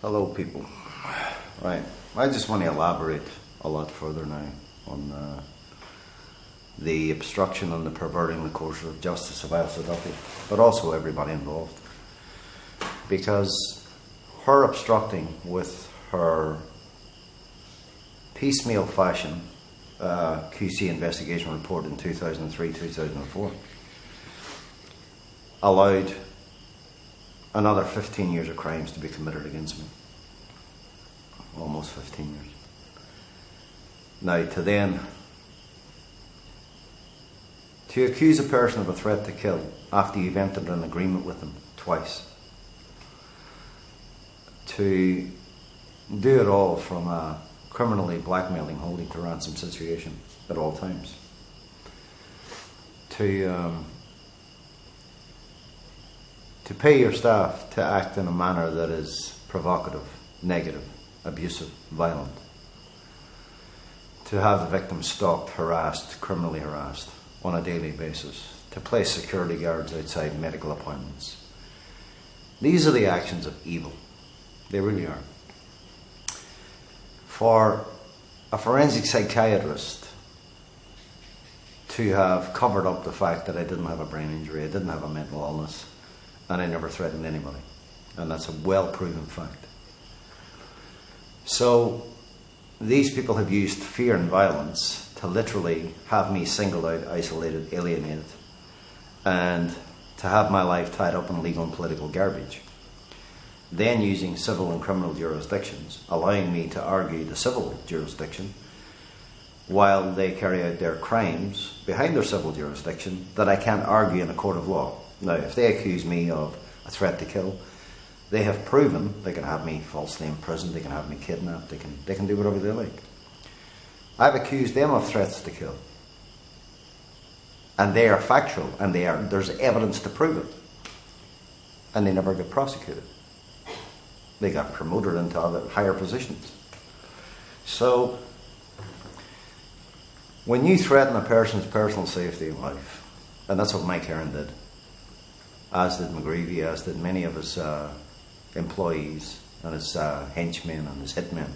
Hello, people. Right, I just want to elaborate a lot further now on the obstruction and the perverting the course of justice of Elsa Duffy, but also everybody involved. Because her obstructing with her piecemeal fashion QC investigation report in 2003-2004 allowed another 15 years of crimes to be committed against me. Almost 15 years. Now, to accuse a person of a threat to kill after you've entered an agreement with them twice, to do it all from a criminally blackmailing, holding to ransom situation at all times, to pay your staff to act in a manner that is provocative, negative, abusive, violent, to have the victim stalked, harassed, criminally harassed on a daily basis, to place security guards outside medical appointments. These are the actions of evil. They really are. For a forensic psychiatrist to have covered up the fact that I didn't have a brain injury, I didn't have a mental illness, and I never threatened anybody. And that's a well-proven fact. So these people have used fear and violence to literally have me singled out, isolated, alienated, and to have my life tied up in legal and political garbage. Then using civil and criminal jurisdictions, allowing me to argue the civil jurisdiction while they carry out their crimes behind their civil jurisdiction that I can't argue in a court of law. Now, if they accuse me of a threat to kill, they have proven they can have me falsely imprisoned, they can have me kidnapped, they can do whatever they like. I've accused them of threats to kill. And they are factual, and there's evidence to prove it. And they never get prosecuted. They got promoted into other higher positions. So, when you threaten a person's personal safety and life, and that's what Mike Heron did, as did McGreevy, as did many of his employees and his henchmen and his hitmen,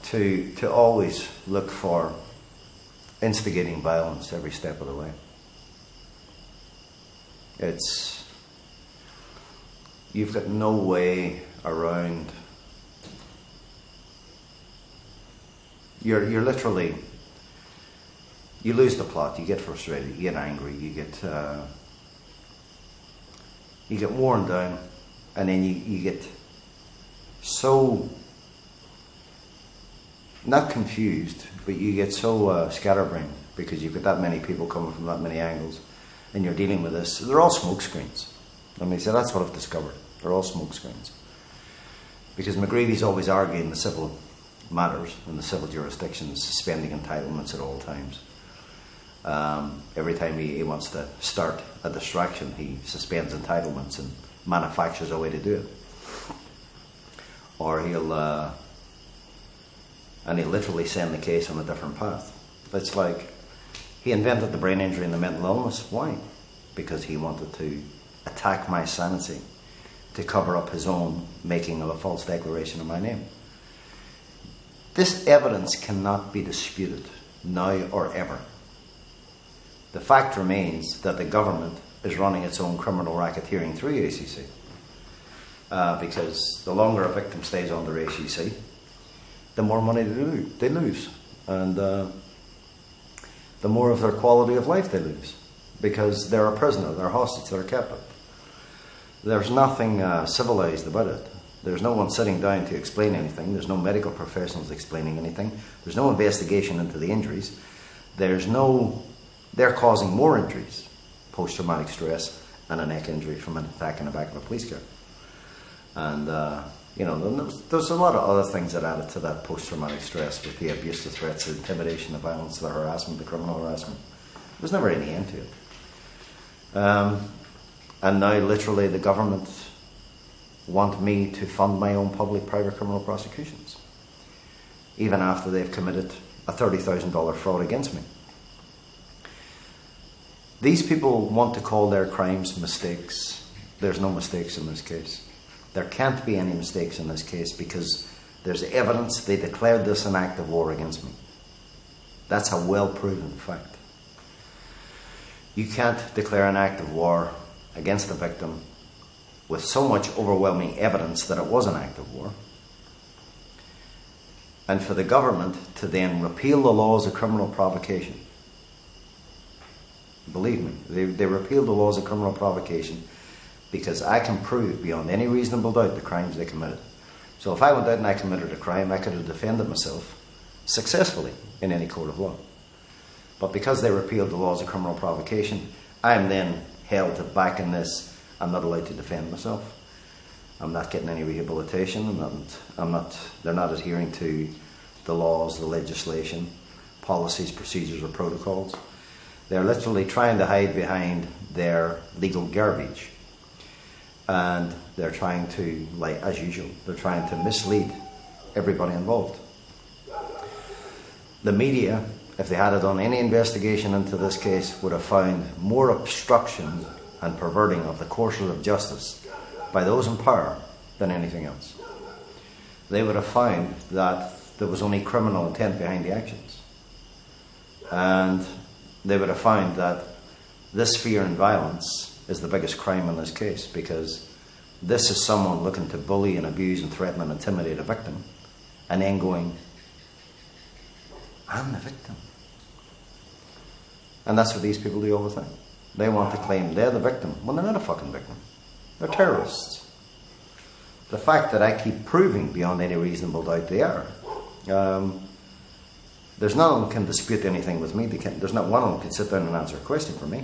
to always look for instigating violence every step of the way. You've got no way around. You're literally, you lose the plot, you get frustrated, you get angry, you get worn down, and then you get so, not confused, but you get so scatterbrained because you've got that many people coming from that many angles and you're dealing with this. They're all smoke screens. I mean, so that's what I've discovered. They're all smoke screens. Because McGreevy's always arguing the civil matters and the civil jurisdictions, suspending entitlements at all times. Every time he wants to start a distraction, he suspends entitlements and manufactures a way to do it. Or he'll literally send the case on a different path. It's like he invented the brain injury and the mental illness. Why? Because he wanted to attack my sanity to cover up his own making of a false declaration of my name. This evidence cannot be disputed now or ever. The fact remains that the government is running its own criminal racketeering through ACC. Because the longer a victim stays under ACC, the more money they lose. And the more of their quality of life they lose. Because they're a prisoner, they're a hostage, they're a captive. There's nothing civilized about it. There's no one sitting down to explain anything. There's no medical professionals explaining anything. There's no investigation into the injuries. They're causing more injuries, post-traumatic stress and a neck injury from an attack in the back of a police car. And, there's a lot of other things that added to that post-traumatic stress with the abuse, the threats, the intimidation, the violence, the harassment, the criminal harassment. There was never any end to it. And now literally the government want me to fund my own public-private criminal prosecutions, even after they've committed a $30,000 fraud against me. These people want to call their crimes mistakes. There's no mistakes in this case. There can't be any mistakes in this case because there's evidence they declared this an act of war against me. That's a well-proven fact. You can't declare an act of war against the victim with so much overwhelming evidence that it was an act of war, and for the government to then repeal the laws of criminal provocation. Believe me, they repealed the laws of criminal provocation because I can prove beyond any reasonable doubt the crimes they committed. So if I went out and I committed a crime, I could have defended myself successfully in any court of law. But because they repealed the laws of criminal provocation, I am then held to back in this. I'm not allowed to defend myself. I'm not getting any rehabilitation. They're not adhering to the laws, the legislation, policies, procedures, or protocols. They're literally trying to hide behind their legal garbage. And they're trying to, like as usual, they're trying to mislead everybody involved. The media, if they had done any investigation into this case, would have found more obstruction and perverting of the courses of justice by those in power than anything else. They would have found that there was only criminal intent behind the actions. And they would have found that this fear and violence is the biggest crime in this case, because this is someone looking to bully and abuse and threaten and intimidate a victim and then going, I'm the victim. And that's what these people do all the time. They want to claim they're the victim when they're not a fucking victim. They're terrorists. The fact that I keep proving beyond any reasonable doubt they are. There's none of them can dispute anything with me. There's not one of them can sit down and answer a question for me.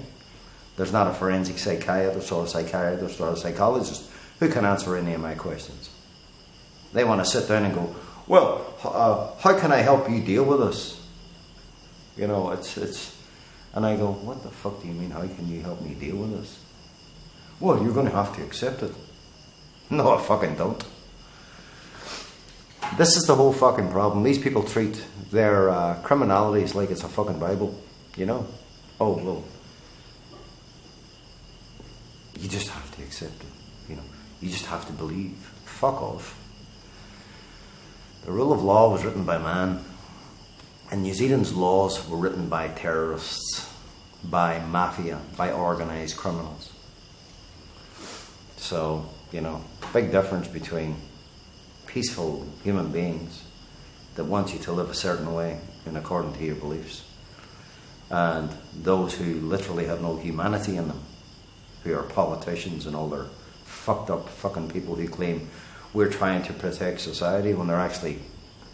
There's not a forensic psychiatrist or a psychiatrist or a psychologist who can answer any of my questions. They want to sit down and go, well, how can I help you deal with this? You know, and I go, what the fuck do you mean, how can you help me deal with this? Well, you're going to have to accept it. No, I fucking don't. This is the whole fucking problem. These people treat their criminalities like it's a fucking Bible, you know? Oh, well, you just have to accept it, you know? You just have to believe. Fuck off. The rule of law was written by man, and New Zealand's laws were written by terrorists, by mafia, by organised criminals. So, you know, big difference between peaceful human beings that want you to live a certain way in according to your beliefs, and those who literally have no humanity in them, who are politicians and all their fucked up fucking people who claim we're trying to protect society when they're actually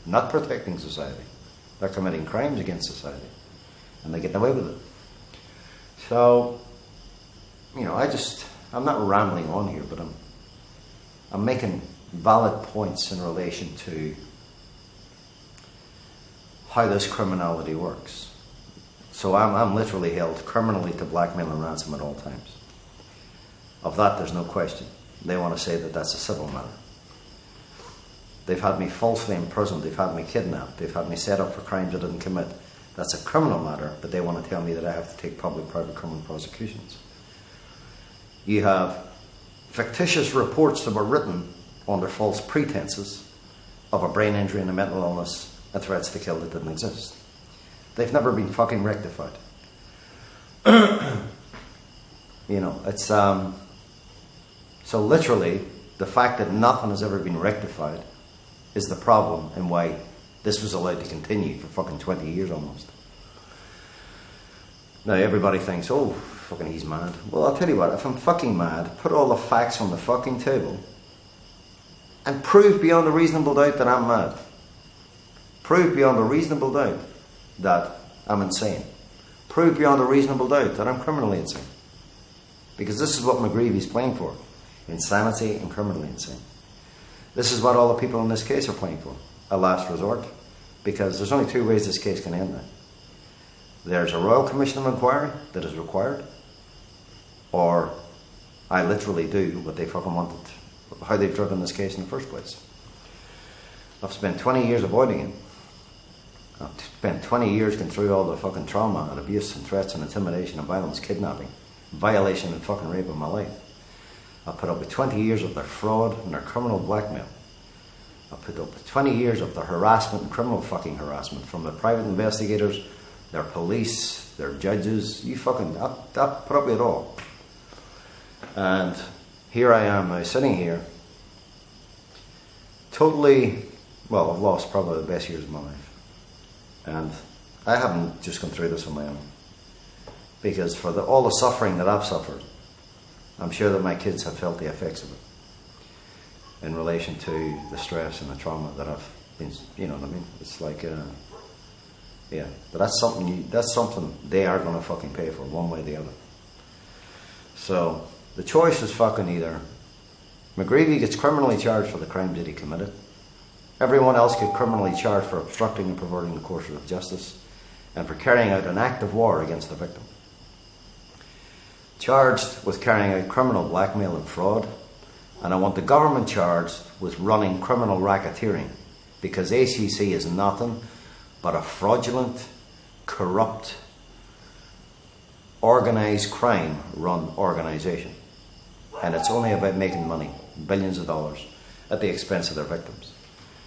not protecting society. They're committing crimes against society, and they're getting away with it. So, you know, I'm not rambling on here, but I'm making valid points in relation to how this criminality works. So I'm literally held criminally to blackmail and ransom at all times. Of that, there's no question. They want to say that that's a civil matter. They've had me falsely imprisoned, they've had me kidnapped, they've had me set up for crimes I didn't commit. That's a criminal matter, but they want to tell me that I have to take public-private criminal prosecutions. You have fictitious reports that were written under false pretenses of a brain injury and a mental illness and threats to kill that didn't exist. They've never been fucking rectified. You know, it's so literally the fact that nothing has ever been rectified is the problem and why this was allowed to continue for fucking 20 years almost. Now everybody thinks, oh, fucking he's mad. Well, I'll tell you what, if I'm fucking mad, put all the facts on the fucking table and prove beyond a reasonable doubt that I'm mad. Prove beyond a reasonable doubt that I'm insane. Prove beyond a reasonable doubt that I'm criminally insane. Because this is what McGreevy's playing for. Insanity and criminally insane. This is what all the people in this case are playing for. A last resort. Because there's only two ways this case can end now. There's a Royal Commission of Inquiry that is required, or I literally do what they fucking wanted, how they've driven this case in the first place. I've spent 20 years avoiding it. I've spent 20 years going through all the fucking trauma and abuse and threats and intimidation and violence, kidnapping, violation and fucking rape of my life. I'll put up with 20 years of their fraud and their criminal blackmail. I'll put up with 20 years of their harassment and criminal fucking harassment from the private investigators, their police, their judges. I'll put up with it all. And here I am now sitting here, totally, well, I've lost probably the best years of my life. And I haven't just gone through this on my own. Because for all the suffering that I've suffered, I'm sure that my kids have felt the effects of it in relation to the stress and the trauma that I've been, you know what I mean? It's like, yeah, but that's something they are going to fucking pay for one way or the other. So the choice is fucking either McGreevy gets criminally charged for the crimes that he committed, everyone else gets criminally charged for obstructing and perverting the course of justice and for carrying out an act of war against the victim. Charged with carrying out criminal blackmail and fraud, and I want the government charged with running criminal racketeering, because ACC is nothing but a fraudulent, corrupt, organised crime run organisation, and it's only about making money, billions of dollars, at the expense of their victims.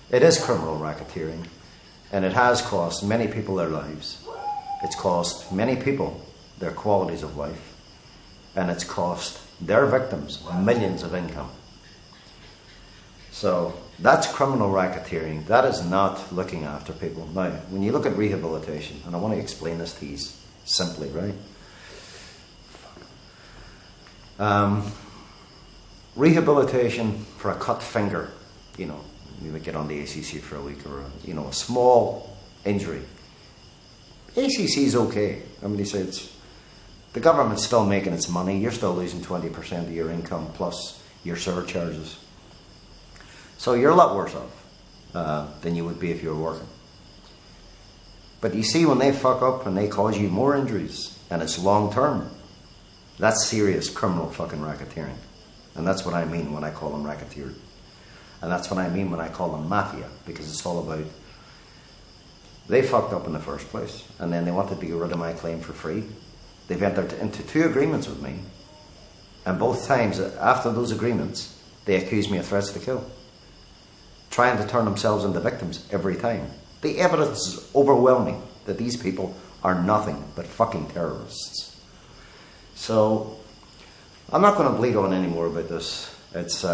It is criminal racketeering, and it has cost many people their lives. It's cost many people their qualities of life, and it's cost their victims millions of income. So that's criminal racketeering. That is not looking after people. Now, when you look at rehabilitation, and I want to explain this to you simply, right? Rehabilitation for a cut finger, you know, you might get on the ACC for a week, or a small injury. ACC is okay. I mean, you say the government's still making its money. You're still losing 20% of your income plus your surcharges. So you're a lot worse off than you would be if you were working. But you see, when they fuck up and they cause you more injuries, and it's long term, that's serious criminal fucking racketeering. And that's what I mean when I call them racketeering. And that's what I mean when I call them mafia, because it's all about, they fucked up in the first place, and then they wanted to get rid of my claim for free. They've entered into 2 agreements with me, and both times after those agreements, they accused me of threats to kill, trying to turn themselves into victims every time. The evidence is overwhelming that these people are nothing but fucking terrorists. So I'm not going to bleed on anymore about this. It's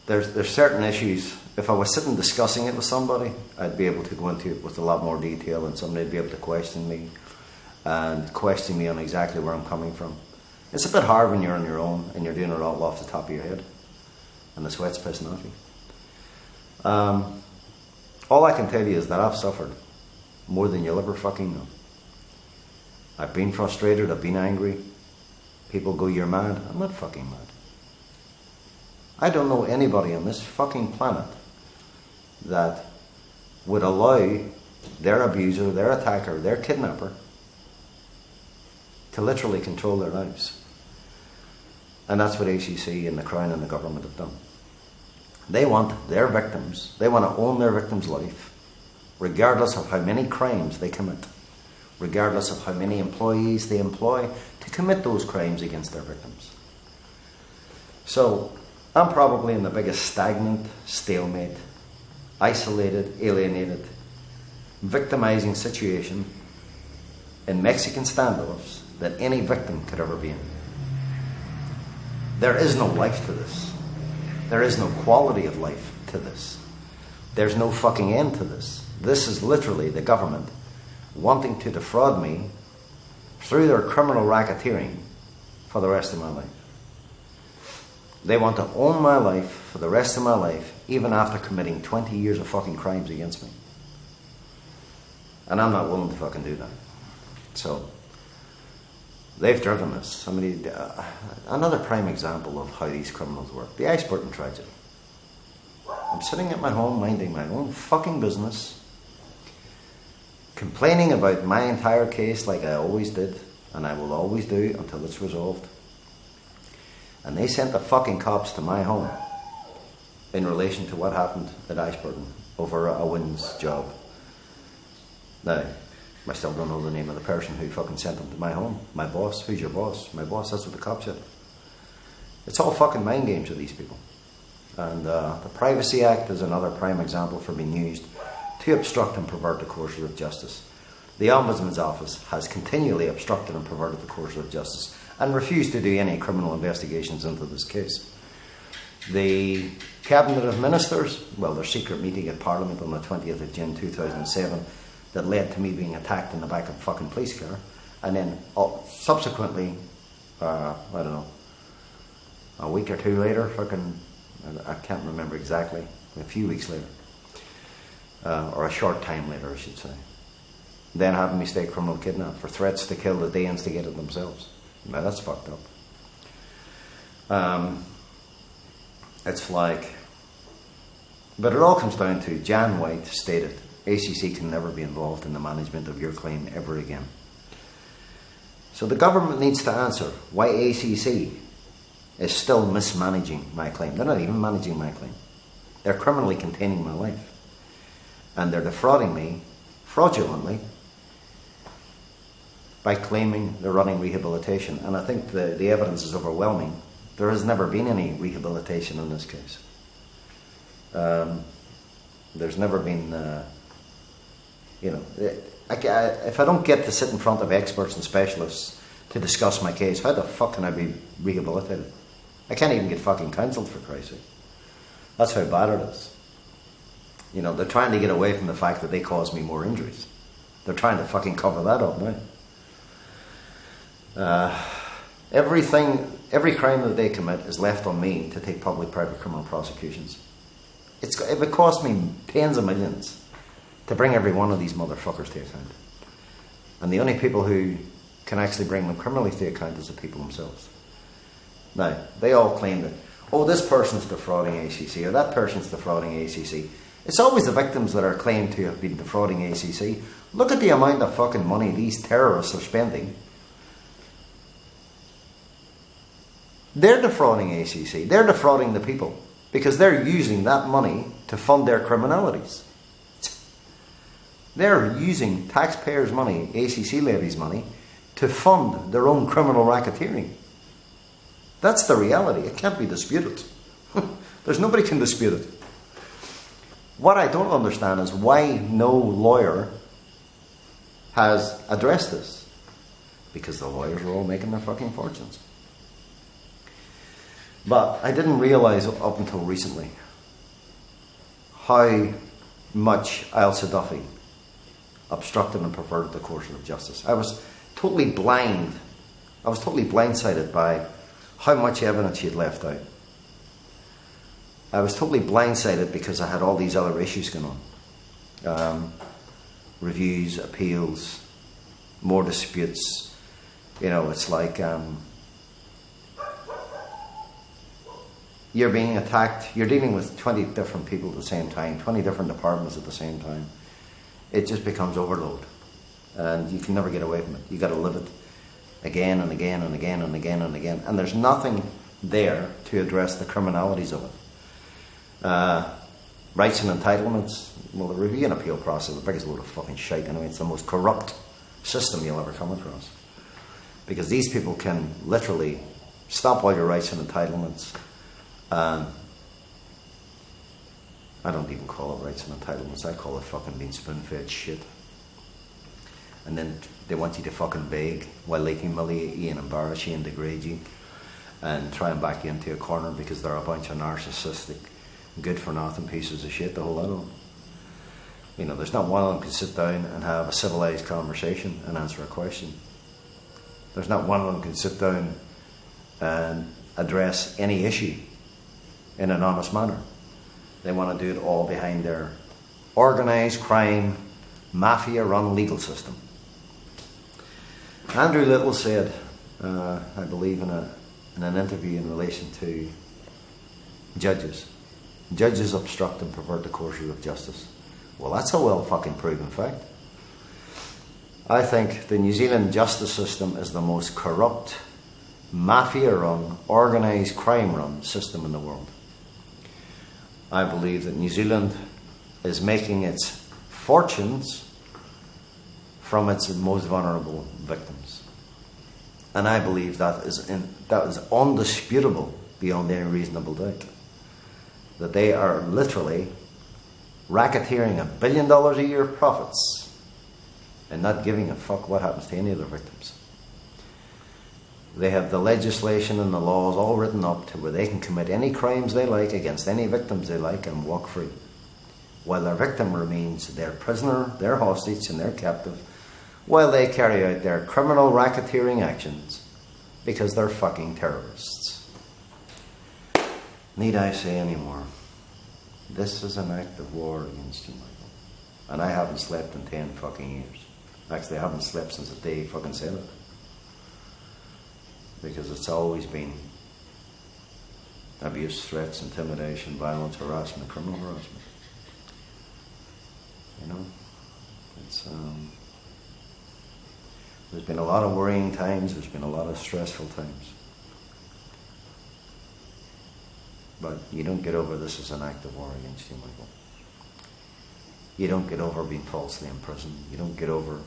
there's certain issues. If I was sitting discussing it with somebody, I'd be able to go into it with a lot more detail, and somebody would be able to question me on exactly where I'm coming from. It's a bit hard when you're on your own and you're doing it all off the top of your head, and the sweat's pissing off you. All I can tell you is that I've suffered more than you'll ever fucking know. I've been frustrated, I've been angry. People go, "You're mad." I'm not fucking mad. I don't know anybody on this fucking planet that would allow their abuser, their attacker, their kidnapper to literally control their lives. And that's what ACC and the Crown and the government have done. They want their victims, they want to own their victim's life, regardless of how many crimes they commit, regardless of how many employees they employ to commit those crimes against their victims. So I'm probably in the biggest stagnant, stalemate, isolated, alienated, victimizing situation in Mexican standoffs that any victim could ever be in. There is no life to this. There is no quality of life to this. There's no fucking end to this. This is literally the government wanting to defraud me through their criminal racketeering for the rest of my life. They want to own my life for the rest of my life, even after committing 20 years of fucking crimes against me. And I'm not willing to fucking do that. So they've driven this. Another prime example of how these criminals work. The Ashburton tragedy. I'm sitting at my home minding my own fucking business, complaining about my entire case like I always did, and I will always do until it's resolved. And they sent the fucking cops to my home in relation to what happened at Ashburton over a woman's job. Now, I still don't know the name of the person who fucking sent them to my home. My boss. Who's your boss? My boss. That's what the cops said. It's all fucking mind games with these people. And the Privacy Act is another prime example for being used to obstruct and pervert the courses of justice. The Ombudsman's Office has continually obstructed and perverted the course of justice and refused to do any criminal investigations into this case. The Cabinet of Ministers, well, their secret meeting at Parliament on the 20th of June 2007 that led to me being attacked in the back of a fucking police car, and then subsequently, I don't know, a week or two later, I can't remember exactly, a few weeks later, or a short time later I should say, then having me state criminal kidnap for threats to kill that they instigated themselves. Now that's fucked up. It's like, but it all comes down to Jan White stated, ACC can never be involved in the management of your claim ever again. So the government needs to answer why ACC is still mismanaging my claim. They're not even managing my claim. They're criminally containing my life. And they're defrauding me fraudulently by claiming they're running rehabilitation. And I think the evidence is overwhelming. There has never been any rehabilitation in this case. There's never been, if I don't get to sit in front of experts and specialists to discuss my case, how the fuck can I be rehabilitated? I can't even get fucking counselled, for Christ's sake. That's how bad it is. They're trying to get away from the fact that they caused me more injuries. They're trying to fucking cover that up now. Every crime that they commit is left on me to take public-private criminal prosecutions. It would cost me tens of millions to bring every one of these motherfuckers to account. And the only people who can actually bring them criminally to account is the people themselves. Now, they all claim that, this person's defrauding ACC, or that person's defrauding ACC. It's always the victims that are claimed to have been defrauding ACC. Look at the amount of fucking money these terrorists are spending. They're defrauding ACC. They're defrauding the people because they're using that money to fund their criminalities. They're using taxpayers' money, ACC levies money, to fund their own criminal racketeering. That's the reality. It can't be disputed. There's nobody can dispute it. What I don't understand is why no lawyer has addressed this. Because the lawyers are all making their fucking fortunes. But I didn't realise up until recently how much Ailsa Duffy obstructed and perverted the course of justice. I was totally blindsided by how much evidence she had left out. I was totally blindsided because I had all these other issues going on. Reviews, appeals, more disputes. It's like you're being attacked. You're dealing with 20 different people at the same time, 20 different departments at the same time. It just becomes overload. And you can never get away from it. You've got to live it again and again and again and again and again. And there's nothing there to address the criminalities of it. Rights and entitlements. Well, the review and appeal process is the biggest load of fucking shite anyway. It's the most corrupt system you'll ever come across. Because these people can literally stop all your rights and entitlements. I don't even call it rights and entitlements. I call it fucking being spoon-fed shit. And then they want you to fucking beg while they humiliate you and embarrass you and degrade you and try and back you into a corner because they're a bunch of narcissistic, good-for-nothing pieces of shit, the whole lot of them. There's not one of them can sit down and have a civilised conversation and answer a question. There's not one of them can sit down and address any issue in an honest manner. They want to do it all behind their organised crime, mafia-run legal system. Andrew Little said, I believe in an interview in relation to judges. Judges obstruct and pervert the courses of justice. Well, that's a well fucking proven fact. I think the New Zealand justice system is the most corrupt, mafia-run, organised crime-run system in the world. I believe that New Zealand is making its fortunes from its most vulnerable victims. And I believe that is undisputable beyond any reasonable doubt that they are literally racketeering $1 billion a year profits and not giving a fuck what happens to any of their victims. They have the legislation and the laws all written up to where they can commit any crimes they like against any victims they like and walk free, while their victim remains their prisoner, their hostage, and their captive, while they carry out their criminal racketeering actions because they're fucking terrorists. Need I say any more? This is an act of war against you, Michael. And I haven't slept in 10 fucking years. Actually, I haven't slept since the day you fucking said it. Because it's always been abuse, threats, intimidation, violence, harassment, criminal harassment. You know? It's, there's been a lot of worrying times, there's been a lot of stressful times. But you don't get over this as an act of war against you, Michael. You don't get over being falsely imprisoned. You don't get over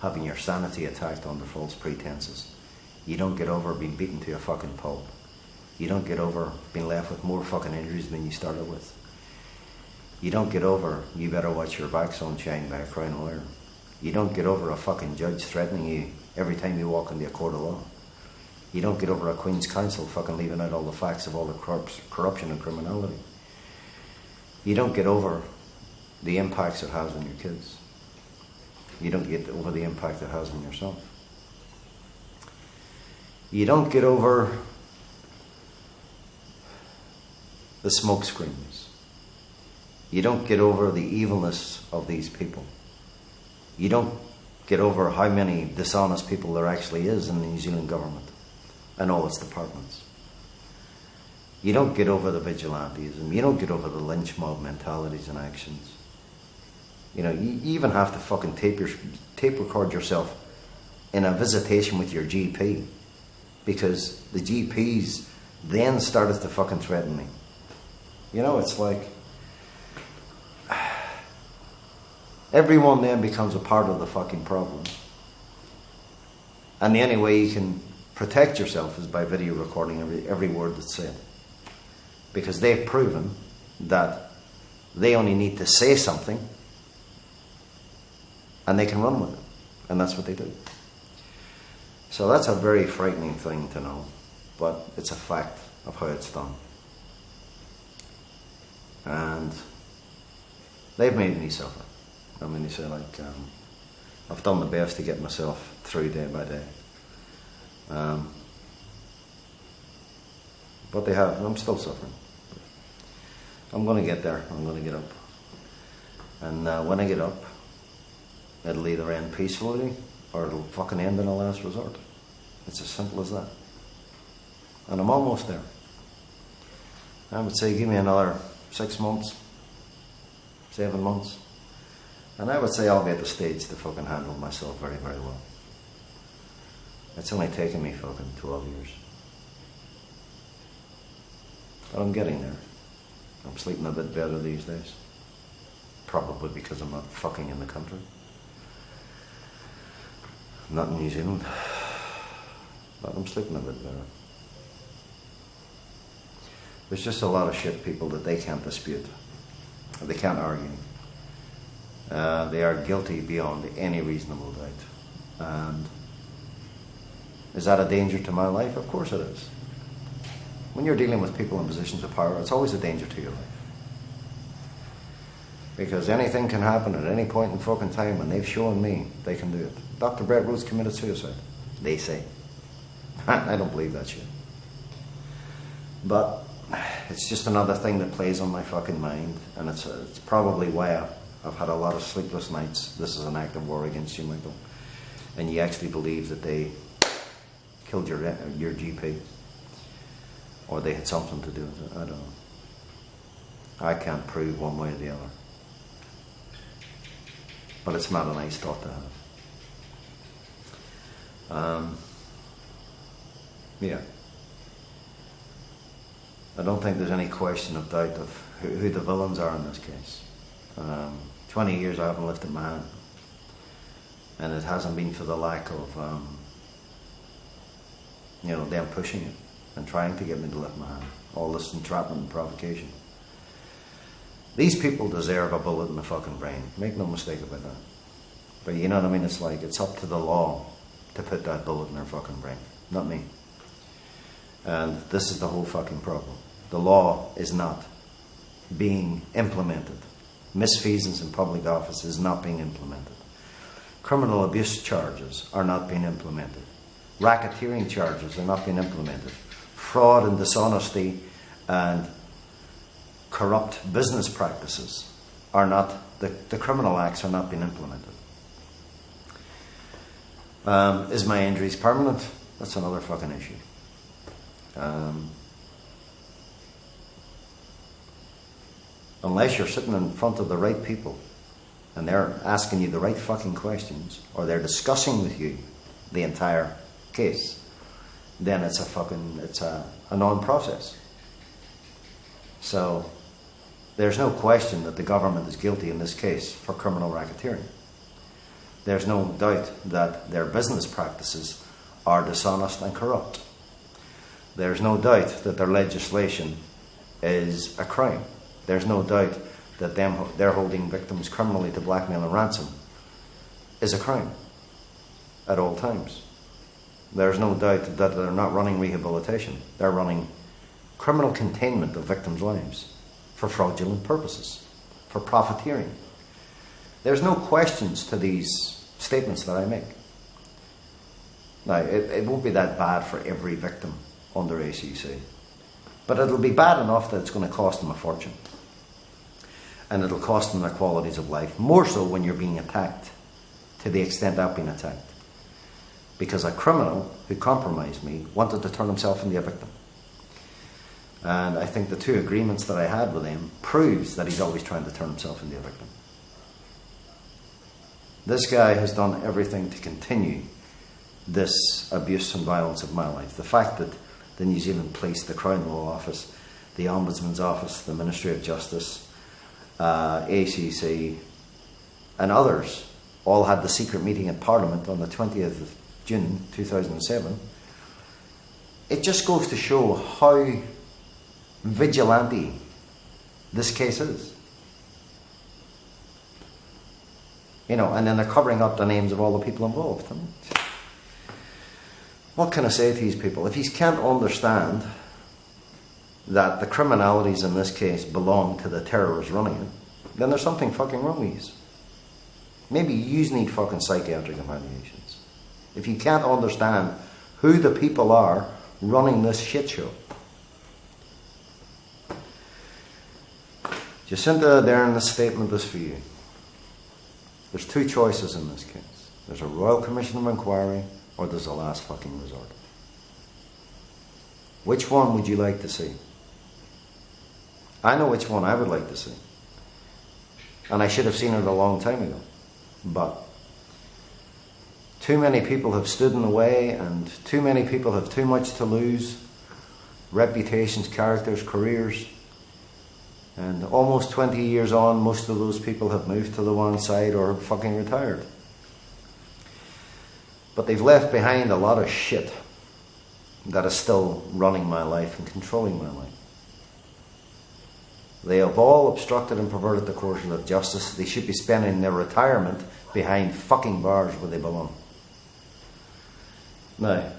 having your sanity attacked under false pretenses. You don't get over being beaten to a fucking pulp. You don't get over being left with more fucking injuries than you started with. You don't get over you better watch your back sunshine by a crown lawyer. You don't get over a fucking judge threatening you every time you walk into a court of law. You don't get over a Queen's Counsel fucking leaving out all the facts of all the corruption and criminality. You don't get over the impacts it has on your kids. You don't get over the impact it has on yourself. You don't get over the smoke screens. You don't get over the evilness of these people. You don't get over how many dishonest people there actually is in the New Zealand government and all its departments. You don't get over the vigilantism. You don't get over the lynch mob mentalities and actions. You know, you even have to fucking tape record yourself in a visitation with your GP, because the GPs then started to fucking threaten me. You know, it's like everyone then becomes a part of the fucking problem. And the only way you can protect yourself is by video recording every word that's said. Because they've proven that they only need to say something and they can run with it. And that's what they do. So that's a very frightening thing to know, but it's a fact of how it's done. And they've made me suffer. I mean, you say, like, I've done the best to get myself through day by day. But they have. I'm still suffering. I'm going to get there. I'm going to get up. And when I get up, it'll either end peacefully or it'll fucking end in a last resort. It's as simple as that. And I'm almost there. I would say give me another 6 months, 7 months. And I would say I'll be at the stage to fucking handle myself very, very well. It's only taken me fucking 12 years. But I'm getting there. I'm sleeping a bit better these days. Probably because I'm not fucking in the country. Not in New Zealand. But I'm sleeping a bit better. There's just a lot of shit, people, that they can't dispute. They can't argue. They are guilty beyond any reasonable doubt. And is that a danger to my life? Of course it is. When you're dealing with people in positions of power, it's always a danger to your life. Because anything can happen at any point in fucking time, and they've shown me they can do it. Dr. Brett Rhodes committed suicide. They say. I don't believe that shit. But it's just another thing that plays on my fucking mind, and it's probably why I've had a lot of sleepless nights. This is an act of war against you, Michael. And you actually believe that they killed your GP, or they had something to do with it. I don't know. I can't prove one way or the other. But it's not a nice thought to have. Yeah. I don't think there's any question of doubt of who the villains are in this case. 20 years I haven't lifted my hand. And it hasn't been for the lack of, them pushing it. and trying to get me to lift my hand. All this entrapment and provocation. These people deserve a bullet in the fucking brain. Make no mistake about that. But you know what I mean? It's like, it's up to the law to put that bullet in their fucking brain, not me. And this is the whole fucking problem. The law is not being implemented. Misfeasance in public office is not being implemented. Criminal abuse charges are not being implemented. Racketeering charges are not being implemented. Fraud and dishonesty and corrupt business practices are not, the criminal acts are not being implemented. Is my injuries permanent? That's another fucking issue. Unless you're sitting in front of the right people and they're asking you the right fucking questions, or they're discussing with you the entire case, then it's a non-process. So there's no question that the government is guilty in this case for criminal racketeering. There's no doubt that their business practices are dishonest and corrupt. There's no doubt that their legislation is a crime. There's no doubt that they're holding victims criminally to blackmail and ransom is a crime at all times. There's no doubt that they're not running rehabilitation. They're running criminal containment of victims' lives for fraudulent purposes, for profiteering. There's no questions to these statements that I make. Now, it won't be that bad for every victim under ACC, but it'll be bad enough that it's going to cost them a fortune. And it'll cost them their qualities of life, more so when you're being attacked, to the extent I've been attacked. Because a criminal who compromised me wanted to turn himself into a victim. And I think the 2 agreements that I had with him proves that he's always trying to turn himself into a victim. This guy has done everything to continue this abuse and violence of my life. The fact that the New Zealand Police, the Crown Law Office, the Ombudsman's Office, the Ministry of Justice, ACC and others all had the secret meeting in Parliament on the 20th of June 2007. It just goes to show how vigilante this case is. You know, and then they're covering up the names of all the people involved. What can I say to these people? If you can't understand that the criminalities in this case belong to the terrorists running it, then there's something fucking wrong with you. Maybe you need fucking psychiatric evaluations. If you can't understand who the people are running this shit show. Jacinta Ardern's statement is for you. There's 2 choices in this case. There's a Royal Commission of Inquiry, or there's a last fucking resort. Which one would you like to see? I know which one I would like to see. And I should have seen it a long time ago. But too many people have stood in the way, and too many people have too much to lose. Reputations, characters, careers. And almost 20 years on, most of those people have moved to the one side or have fucking retired. But they've left behind a lot of shit that is still running my life and controlling my life. They have all obstructed and perverted the course of justice. They should be spending their retirement behind fucking bars where they belong. Now,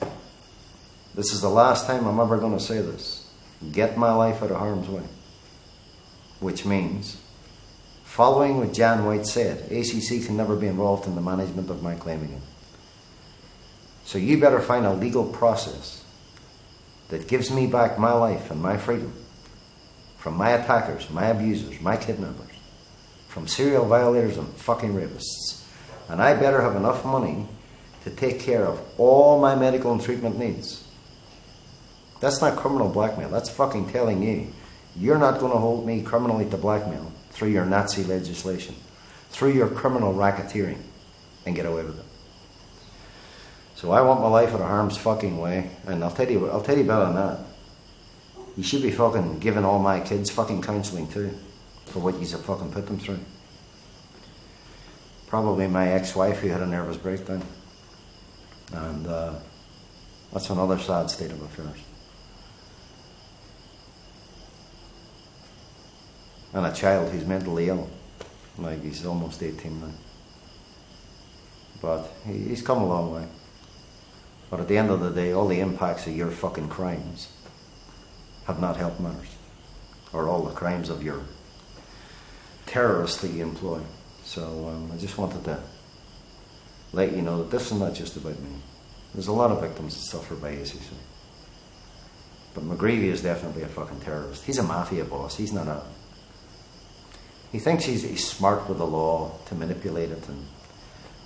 this is the last time I'm ever going to say this. Get my life out of harm's way. Which means, following what Jan White said, ACC can never be involved in the management of my claim again. So you better find a legal process that gives me back my life and my freedom from my attackers, my abusers, my kidnappers, from serial violators and fucking rapists. And I better have enough money to take care of all my medical and treatment needs. That's not criminal blackmail. That's fucking telling you, you're not going to hold me criminally to blackmail through your Nazi legislation, through your criminal racketeering, and get away with it. So I want my life out of harm's fucking way, and I'll tell you better than that. You should be fucking giving all my kids fucking counselling too, for what you've fucking put them through. Probably my ex-wife who had a nervous breakdown. And that's another sad state of affairs. and a child who's mentally ill. Like, he's almost 18 now. But he's come a long way. But at the end of the day, all the impacts of your fucking crimes have not helped matters. Or all the crimes of your terrorists that you employ. So I just wanted to let you know that this is not just about me. There's a lot of victims that suffer by ACC. But McGreevy is definitely a fucking terrorist. He's a mafia boss. He's not a... He thinks he's smart with the law to manipulate it and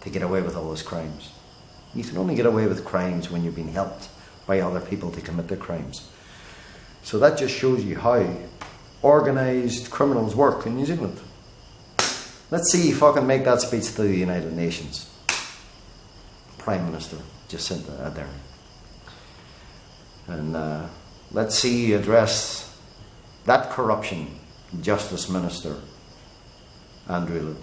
to get away with all his crimes. You can only get away with crimes when you're being helped by other people to commit the crimes. So that just shows you how organised criminals work in New Zealand. Let's see you fucking make that speech to the United Nations. Prime Minister Jacinda Ardern. And let's see you address that corruption, Justice Minister Andrew Lew.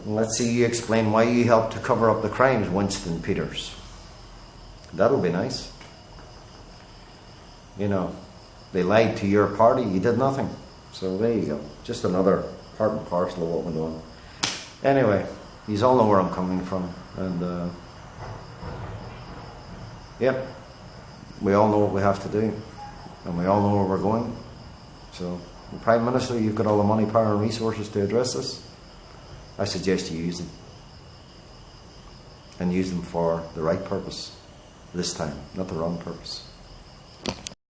Let's see you explain why you helped to cover up the crimes, Winston Peters. That'll be nice. You know, they lied to your party, you did nothing. So there you go. Just another part and parcel of what went on. Anyway, you all know where I'm coming from. And, yep, we all know what we have to do. And we all know where we're going. So, the Prime Minister, you've got all the money, power and resources to address this. I suggest you use them. And use them for the right purpose. This time, not the wrong purpose.